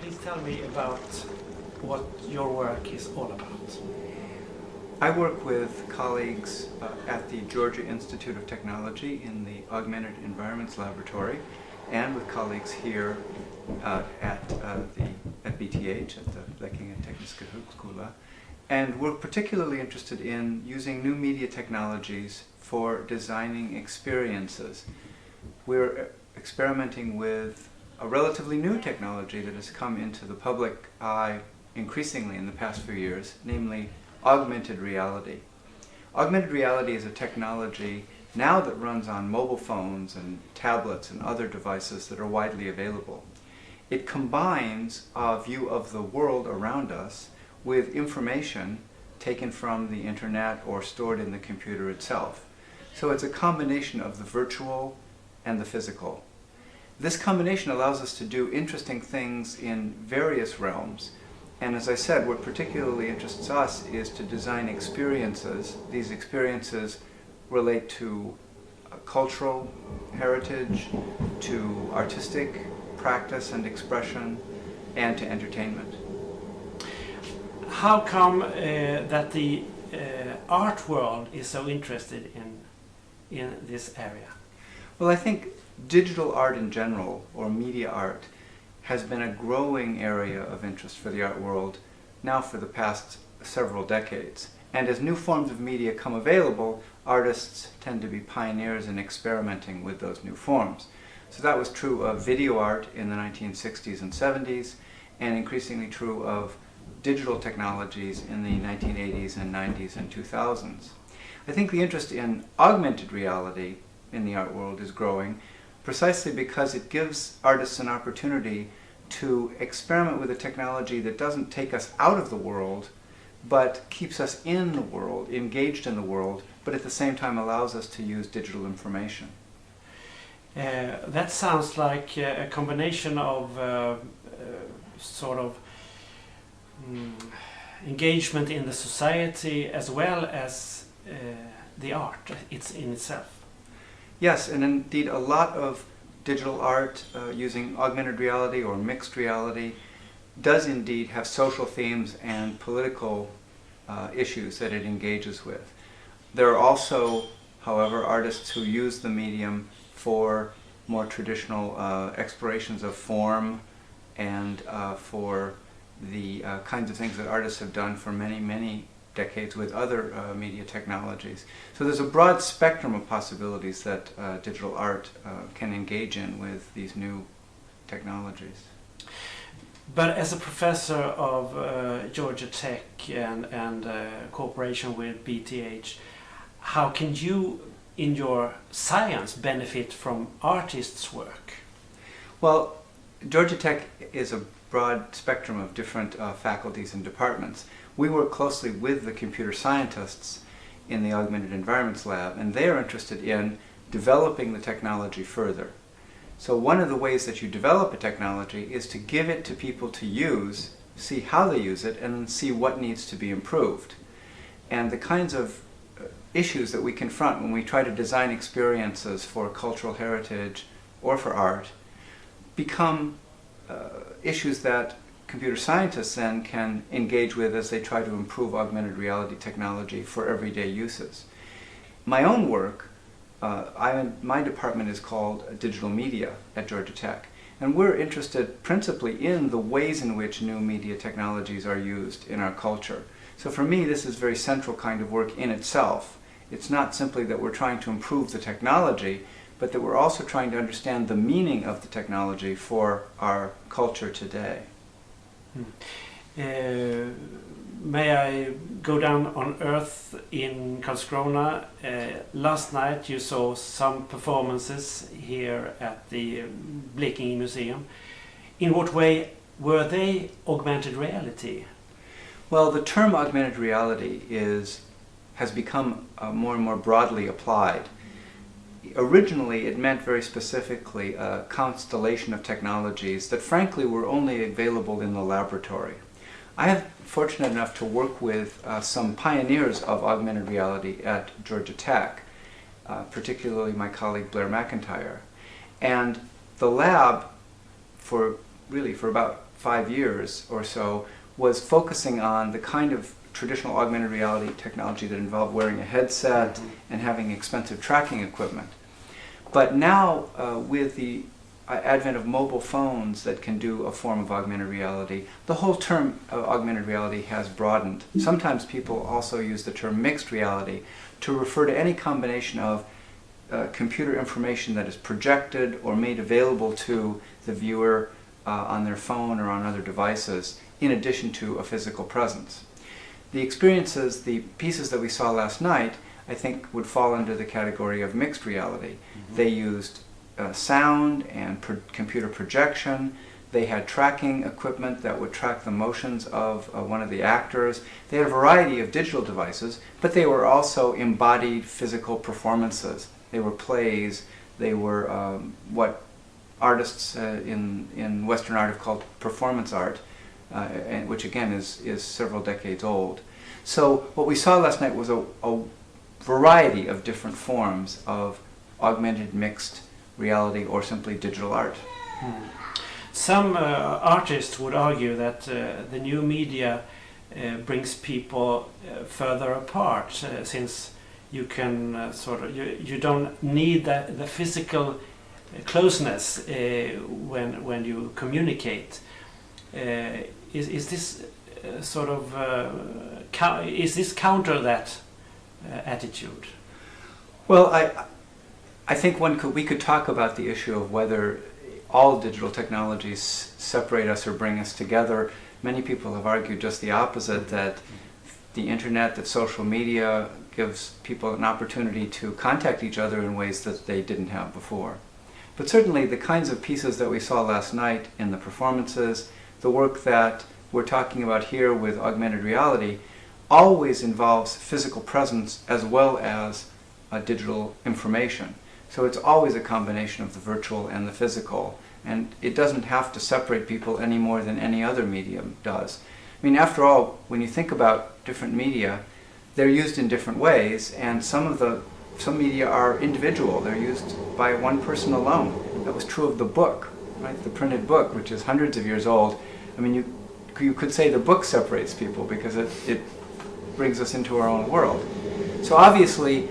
Please tell me about what your work is all about. I work with colleagues at the Georgia Institute of Technology in the Augmented Environments Laboratory, and with colleagues here at BTH, at the Blekinge Techniska Högskola. And we're particularly interested in using new media technologies for designing experiences. We're experimenting with a relatively new technology that has come into the public eye increasingly in the past few years, namely augmented reality. Augmented reality is a technology now that runs on mobile phones and tablets and other devices that are widely available. It combines a view of the world around us with information taken from the internet or stored in the computer itself. So it's a combination of the virtual and the physical. This combination allows us to do interesting things in various realms. And as I said, what particularly interests us is to design experiences. These experiences relate to cultural heritage, to artistic practice and expression, and to entertainment. How come that the art world is so interested in this area? Well, I think digital art in general, or media art, has been a growing area of interest for the art world now for the past several decades. And as new forms of media come available, artists tend to be pioneers in experimenting with those new forms. So that was true of video art in the 1960s and 70s, and increasingly true of digital technologies in the 1980s and 90s and 2000s. I think the interest in augmented reality in the art world is growing precisely because it gives artists an opportunity to experiment with a technology that doesn't take us out of the world, but keeps us in the world, engaged in the world, but at the same time allows us to use digital information. That sounds like a combination of sort of engagement in the society as well as the art in itself. Yes, and indeed a lot of digital art using augmented reality or mixed reality does indeed have social themes and political issues that it engages with. There are also, however, artists who use the medium for more traditional explorations of form and for the kinds of things that artists have done for many, many decades with other media technologies. So there's a broad spectrum of possibilities that digital art can engage in with these new technologies. But as a professor of Georgia Tech and cooperation with BTH, how can you in your science benefit from artists' work? Well, Georgia Tech is a broad spectrum of different faculties and departments. We work closely with the computer scientists in the Augmented Environments Lab, and they are interested in developing the technology further. So one of the ways that you develop a technology is to give it to people to use, see how they use it, and then see what needs to be improved. And the kinds of issues that we confront when we try to design experiences for cultural heritage or for art become issues that computer scientists then can engage with as they try to improve augmented reality technology for everyday uses. My own work, my department is called Digital Media at Georgia Tech, and we're interested principally in the ways in which new media technologies are used in our culture. So for me, this is a very central kind of work in itself. It's not simply that we're trying to improve the technology, but that we're also trying to understand the meaning of the technology for our culture today. May I go down on earth in Karlskrona? Last night you saw some performances here at the Blekinge Museum. In what way were they augmented reality? Well, the term augmented reality has become more and more broadly applied. Originally, it meant very specifically a constellation of technologies that frankly were only available in the laboratory. I have fortunate enough to work with some pioneers of augmented reality at Georgia Tech, particularly my colleague Blair McIntyre. And the lab, for really for about 5 years or so, was focusing on the kind of traditional augmented reality technology that involved wearing a headset and having expensive tracking equipment. But now, with the advent of mobile phones that can do a form of augmented reality, the whole term of augmented reality has broadened. Sometimes people also use the term mixed reality to refer to any combination of computer information that is projected or made available to the viewer on their phone or on other devices, in addition to a physical presence. The experiences, the pieces that we saw last night, I think would fall under the category of mixed reality. They used sound and computer projection. They had tracking equipment that would track the motions of one of the actors. They had a variety of digital devices, but they were also embodied physical performances. They were plays. They were what artists in Western art have called performance art, which again is several decades old. So what we saw last night was a variety of different forms of augmented mixed reality or simply digital art. Some artists would argue that the new media brings people further apart, since you can you don't need the physical closeness when you communicate. Is this is this counter that attitude? Well, I think we could talk about the issue of whether all digital technologies separate us or bring us together. Many people have argued just the opposite, that the internet, that social media gives people an opportunity to contact each other in ways that they didn't have before. But certainly the kinds of pieces that we saw last night in the performances, the work that we're talking about here with augmented reality, always involves physical presence as well as digital information. So it's always a combination of the virtual and the physical, and it doesn't have to separate people any more than any other medium does. I mean, after all, when you think about different media, they're used in different ways, and some media are individual. They're used by one person alone. That was true of the book, right? The printed book, which is hundreds of years old. I mean, you could say the book separates people because it brings us into our own world. So obviously,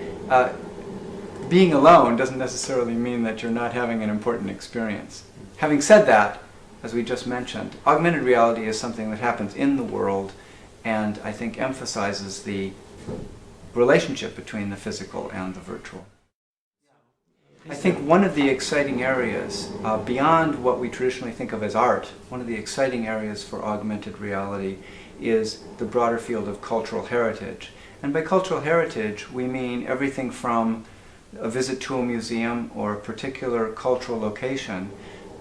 being alone doesn't necessarily mean that you're not having an important experience. Having said that, as we just mentioned, augmented reality is something that happens in the world, and I think emphasizes the relationship between the physical and the virtual. I think one of the exciting areas, beyond what we traditionally think of as art, one of the exciting areas for augmented reality is the broader field of cultural heritage. And by cultural heritage, we mean everything from a visit to a museum or a particular cultural location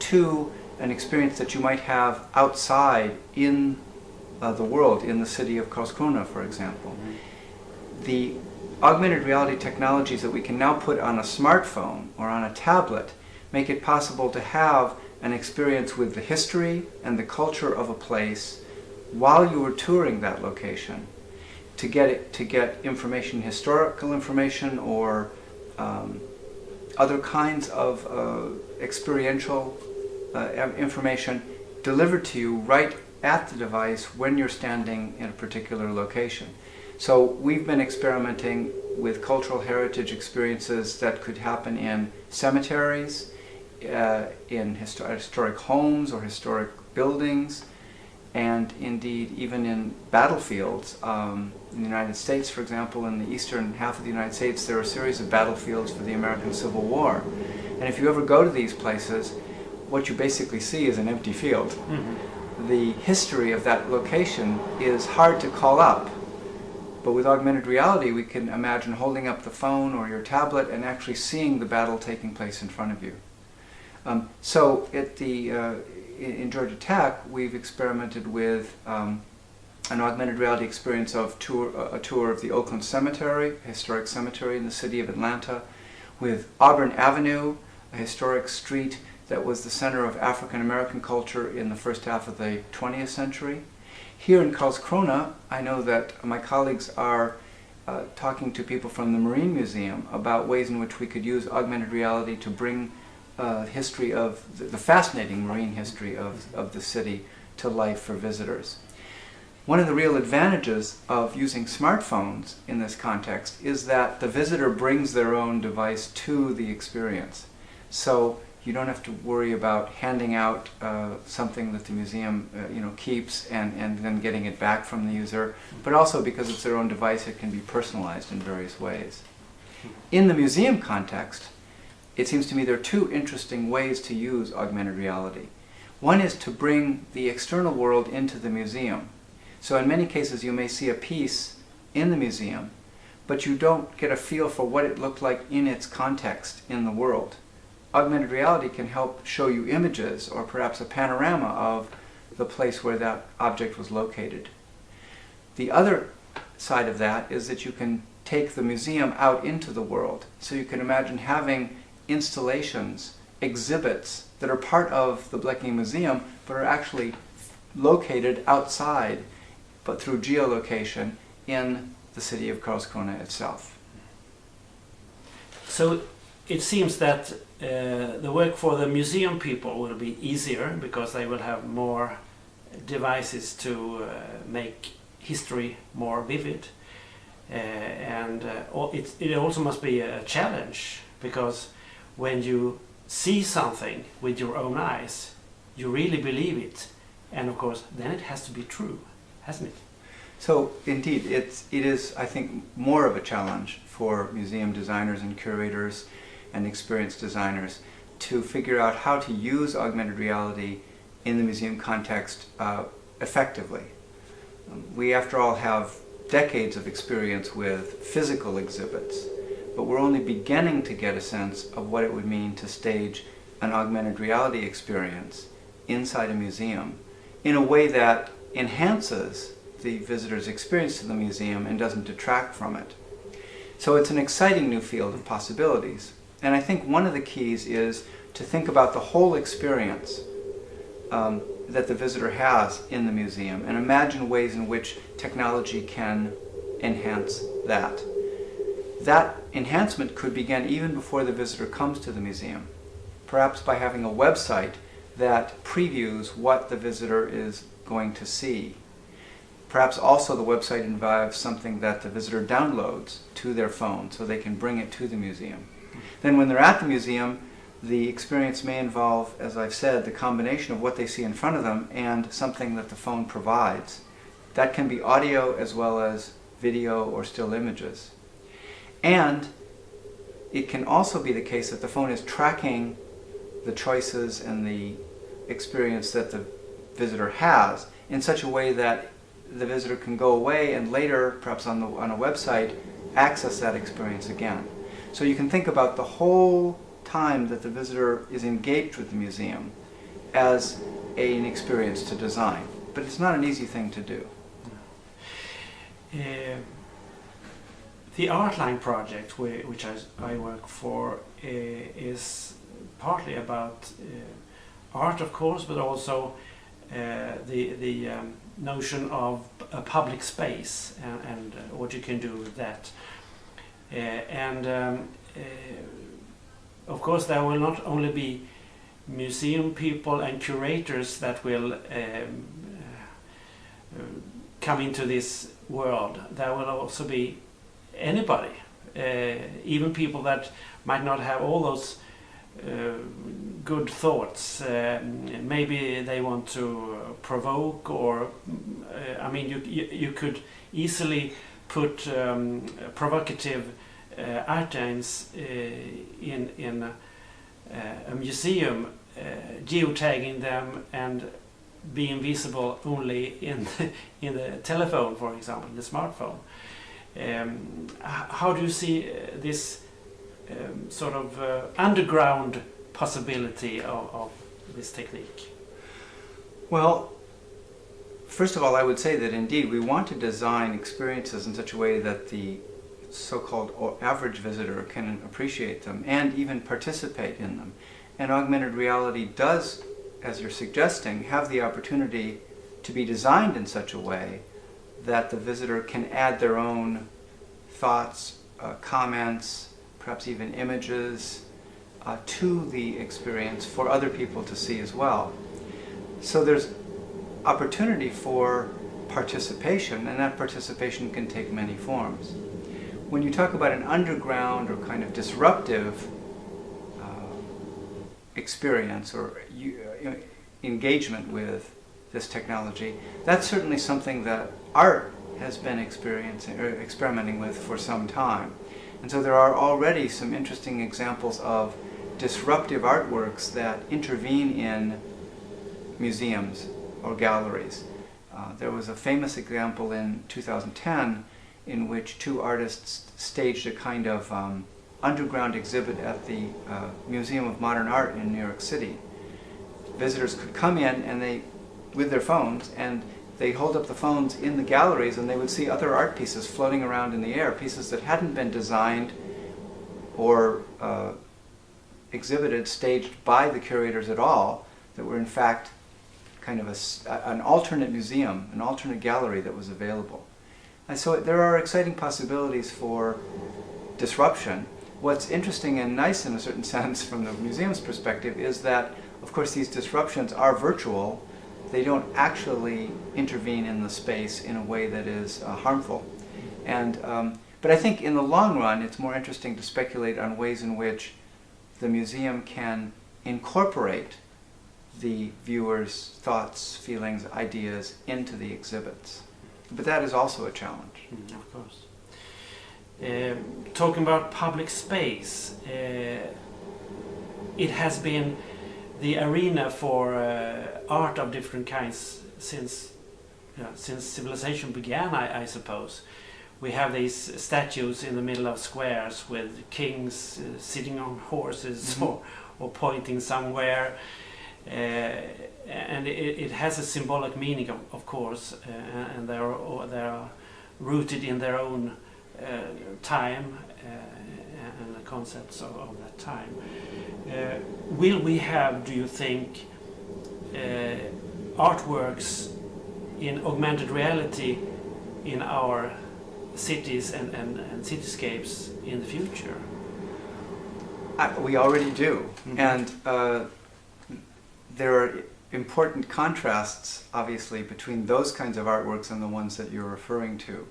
to an experience that you might have outside in the world, in the city of Karlskrona, for example. The augmented reality technologies that we can now put on a smartphone or on a tablet make it possible to have an experience with the history and the culture of a place while you are touring that location, to get information, historical information, or other kinds of experiential information delivered to you right at the device when you're standing in a particular location. So we've been experimenting with cultural heritage experiences that could happen in cemeteries, in historic homes or historic buildings, and indeed even in battlefields. In the United States, for example, in the eastern half of the United States, there are a series of battlefields for the American Civil War. And if you ever go to these places, what you basically see is an empty field. Mm-hmm. The history of that location is hard to call up. But with augmented reality, we can imagine holding up the phone or your tablet and actually seeing the battle taking place in front of you. So at in Georgia Tech, we've experimented with an augmented reality experience of a tour of the Oakland Cemetery, a historic cemetery in the city of Atlanta, with Auburn Avenue, a historic street that was the center of African American culture in the first half of the 20th century. Here in Karlskrona, I know that my colleagues are talking to people from the Marine Museum about ways in which we could use augmented reality to bring history of the fascinating marine history of the city to life for visitors. One of the real advantages of using smartphones in this context is that the visitor brings their own device to the experience. So you don't have to worry about handing out something that the museum keeps and then getting it back from the user, but also because it's their own device, it can be personalized in various ways. In the museum context, it seems to me there are two interesting ways to use augmented reality. One is to bring the external world into the museum. So in many cases you may see a piece in the museum, but you don't get a feel for what it looked like in its context in the world. Augmented reality can help show you images or perhaps a panorama of the place where that object was located. The other side of that is that you can take the museum out into the world. So you can imagine having installations, exhibits that are part of the Blekinge Museum but are actually located outside, but through geolocation in the city of Karlskrona itself. So it seems that the work for the museum people will be easier because they will have more devices to make history more vivid. It also must be a challenge, because when you see something with your own eyes, you really believe it, and of course then it has to be true, hasn't it? So indeed, it is, I think, more of a challenge for museum designers and curators and experienced designers to figure out how to use augmented reality in the museum context effectively. We, after all, have decades of experience with physical exhibits, but we're only beginning to get a sense of what it would mean to stage an augmented reality experience inside a museum in a way that enhances the visitor's experience to the museum and doesn't detract from it. So it's an exciting new field of possibilities. And I think one of the keys is to think about the whole experience that the visitor has in the museum and imagine ways in which technology can enhance that. That enhancement could begin even before the visitor comes to the museum, perhaps by having a website that previews what the visitor is going to see. Perhaps also the website involves something that the visitor downloads to their phone so they can bring it to the museum. Then when they're at the museum, the experience may involve, as I've said, the combination of what they see in front of them and something that the phone provides. That can be audio as well as video or still images. And it can also be the case that the phone is tracking the choices and the experience that the visitor has in such a way that the visitor can go away and later, perhaps on a website, access that experience again. So you can think about the whole time that the visitor is engaged with the museum as an experience to design. But it's not an easy thing to do. The Artline project, which I work for, is partly about art, of course, but also the notion of a public space and what you can do with that. Of course, there will not only be museum people and curators that will come into this world. There will also be anybody, even people that might not have all those good thoughts. Maybe they want to provoke, or I mean, you could easily put provocative items in a museum, geotagging them and being visible only in the telephone, for example, the smartphone. How do you see this sort of underground possibility of this technique? Well, first of all, I would say that indeed we want to design experiences in such a way that the so-called average visitor can appreciate them and even participate in them. And augmented reality does, as you're suggesting, have the opportunity to be designed in such a way that the visitor can add their own thoughts, comments, perhaps even images, to the experience for other people to see as well. So there's opportunity for participation, and that participation can take many forms. When you talk about an underground or kind of disruptive experience or engagement with this technology, that's certainly something that art has been experiencing or experimenting with for some time. And so there are already some interesting examples of disruptive artworks that intervene in museums or galleries. There was a famous example in 2010 in which two artists staged a kind of underground exhibit at the Museum of Modern Art in New York City. Visitors could come in and with their phones, and they hold up the phones in the galleries, and they would see other art pieces floating around in the air, pieces that hadn't been designed or exhibited, staged by the curators at all, that were in fact kind of an alternate museum, an alternate gallery that was available. And so there are exciting possibilities for disruption. What's interesting and nice in a certain sense from the museum's perspective is that, of course, these disruptions are virtual. They don't actually intervene in the space in a way that is harmful. And, but I think in the long run, it's more interesting to speculate on ways in which the museum can incorporate the viewer's thoughts, feelings, ideas into the exhibits. But that is also a challenge. Of course. Talking about public space, it has been the arena for art of different kinds since civilization began, I suppose. We have these statues in the middle of squares with kings sitting on horses or pointing somewhere. And it has a symbolic meaning, of course, and they are rooted in their own time and the concepts of that time. Will we have, do you think, artworks in augmented reality in our cities and cityscapes in the future? We already do. And there are important contrasts, obviously, between those kinds of artworks and the ones that you're referring to.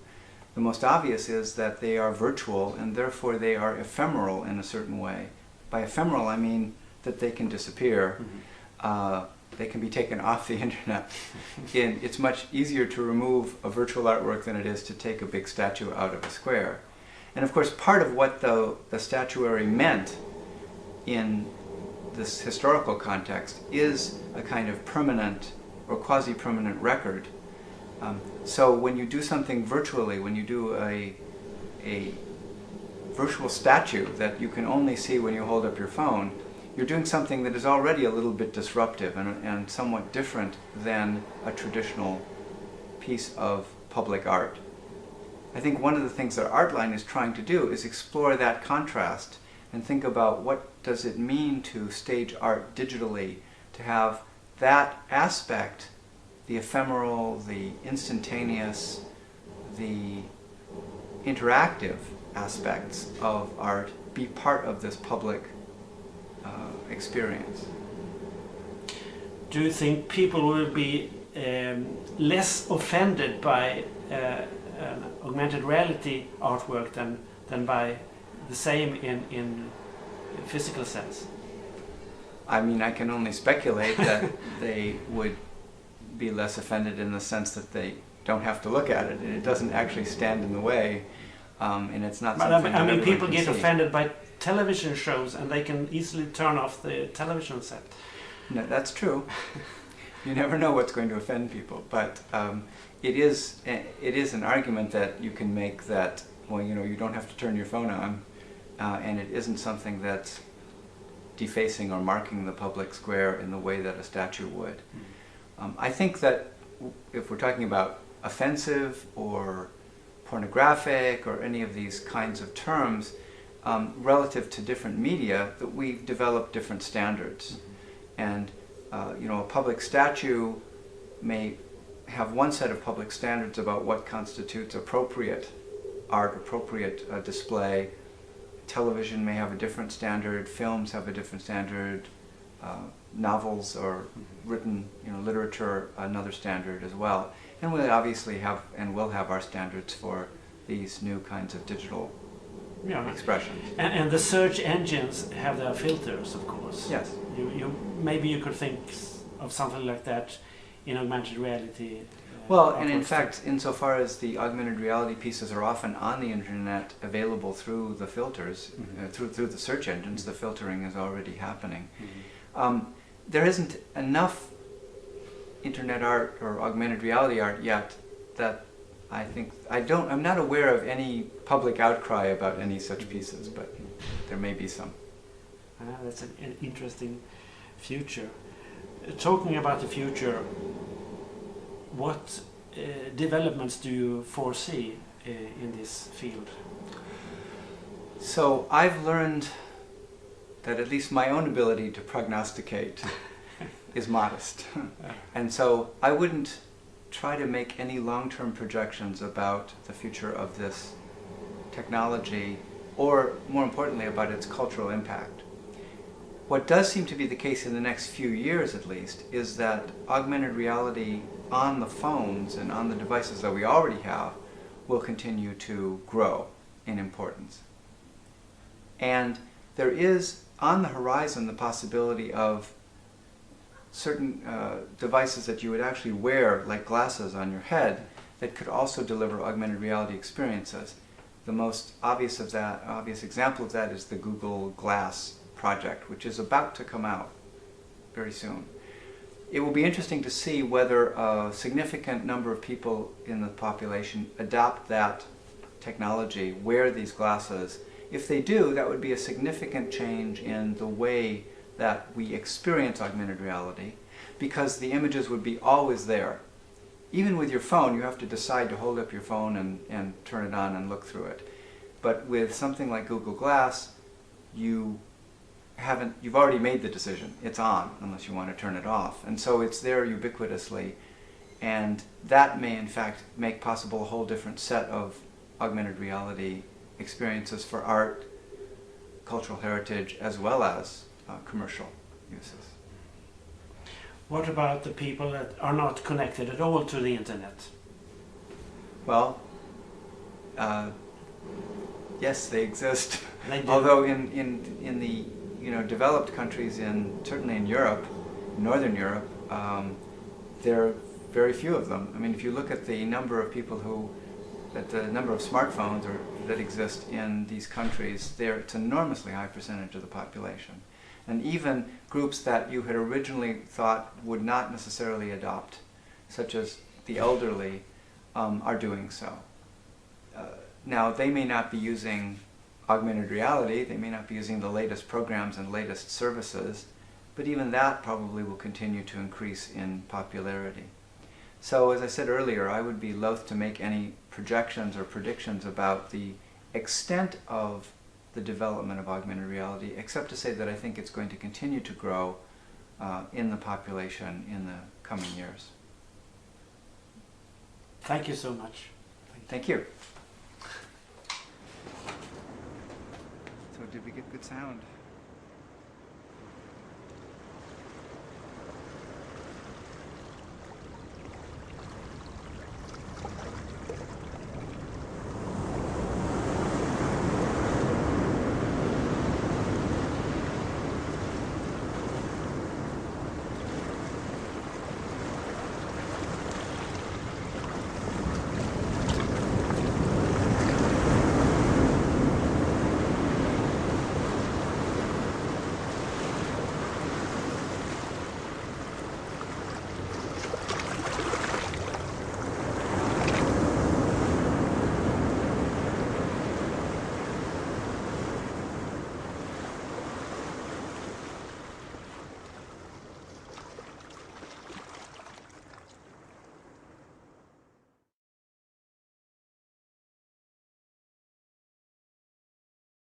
The most obvious is that they are virtual, and therefore they are ephemeral in a certain way. By ephemeral, I mean that they can disappear. They can be taken off the internet. It's much easier to remove a virtual artwork than it is to take a big statue out of a square. And of course, part of what the statuary meant in this historical context is a kind of permanent or quasi-permanent record. So when you do something virtually, when you do a virtual statue that you can only see when you hold up your phone, you're doing something that is already a little bit disruptive and somewhat different than a traditional piece of public art. I think one of the things that Artline is trying to do is explore that contrast and think about what does it mean to stage art digitally, to have that aspect, the ephemeral, the instantaneous, the interactive aspects of art be part of this public experience. Do you think people will be less offended by an augmented reality artwork than by the same in physical sense? I mean, I can only speculate that they would be less offended in the sense that they don't have to look at it, and it doesn't actually stand in the way, and it's not something But I mean, people get see. offended by television shows, and they can easily turn off the television set. No, that's true. You never know what's going to offend people, but it is an argument that you can make that, well, you know, you don't have to turn your phone on, and it isn't something that's defacing or marking the public square in the way that a statue would. I think that if we're talking about offensive or pornographic or any of these kinds of terms, relative to different media, that we've developed different standards. And you know, a public statue may have one set of public standards about what constitutes appropriate art, appropriate display, television may have a different standard, films have a different standard, novels or written, literature another standard as well. And we obviously have and will have our standards for these new kinds of digital expressions. And the search engines have their filters, of course. Yes. Maybe you could think of something like that in augmented reality. Well, and in fact, insofar as the augmented reality pieces are often on the internet available through the filters, through the search engines, the filtering is already happening. There isn't enough internet art or augmented reality art yet that I'm not aware of any public outcry about any such pieces, but there may be some. That's an interesting future. Talking about the future, what developments do you foresee in this field? So I've learned that at least my own ability to prognosticate is modest. And so I wouldn't try to make any long-term projections about the future of this technology, or more importantly about its cultural impact. What does seem to be the case in the next few years at least is that augmented reality on the phones and on the devices that we already have will continue to grow in importance. And there is on the horizon the possibility of certain devices that you would actually wear, like glasses on your head, that could also deliver augmented reality experiences. The most obvious example of that is the Google Glass project, which is about to come out very soon. It will be interesting to see whether a significant number of people in the population adopt that technology, wear these glasses. If they do, that would be a significant change in the way that we experience augmented reality, because the images would be always there. Even with your phone, you have to decide to hold up your phone and turn it on and look through it. But with something like Google Glass, you've already made the decision. It's on, unless you want to turn it off. And so it's there ubiquitously, and that may in fact make possible a whole different set of augmented reality experiences for art, cultural heritage, as well as commercial uses. What about the people that are not connected at all to the internet? Well, yes, they exist. They do. Although in the developed countries, certainly in Europe, Northern Europe, there are very few of them. I mean, if you look at the number of people the number of smartphones that exist in these countries, it's an enormously high percentage of the population. And even groups that you had originally thought would not necessarily adopt, such as the elderly, are doing so. Now, they may not be using augmented reality, they may not be using the latest programs and latest services, but even that probably will continue to increase in popularity. So, as I said earlier, I would be loath to make any projections or predictions about the extent of the development of augmented reality, except to say that I think it's going to continue to grow in the population in the coming years. Thank you so much. Thank you. So did we get good sound?